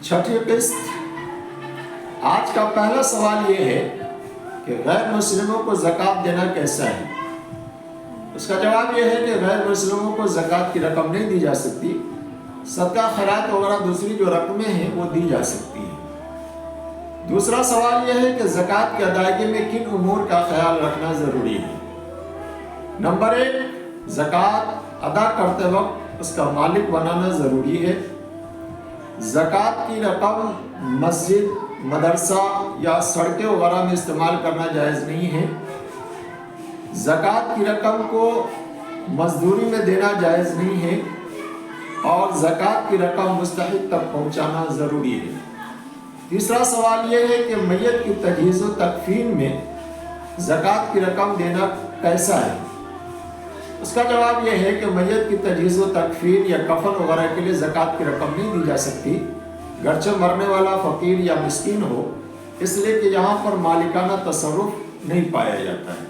छठी किस्त। आज का पहला सवाल ये है कि गैर मुस्लिमों को ज़कात देना कैसा है। उसका जवाब यह है कि गैर मुस्लिमों को ज़कात की रकम नहीं दी जा सकती। सदका खैरात वगैरह दूसरी जो रकमें हैं वो दी जा सकती हैं। दूसरा सवाल यह है कि ज़कात की अदायगी में किन उमूर का ख्याल रखना ज़रूरी है। नंबर 1, ज़कात अदा करते वक्त उसका मालिक बनाना ज़रूरी है। ज़कात की रकम मस्जिद, मदरसा या सड़कें वगैरह में इस्तेमाल करना जायज़ नहीं है। ज़कात की रकम को मजदूरी में देना जायज़ नहीं है और ज़कात की रकम मुस्तहिक तक पहुंचाना ज़रूरी है। तीसरा सवाल यह है कि मैयत की तजहीज़ व तकफीन में ज़कात की रकम देना कैसा है। उसका जवाब यह है कि मैयत की तजहीज़ व तकफीन या कफन वगैरह के लिए ज़कात की रकम नहीं दी जा सकती, गरचे मरने वाला फ़कीर या मिस्कीन हो, इसलिए कि यहाँ पर मालिकाना तसर्रुफ़ नहीं पाया जाता है।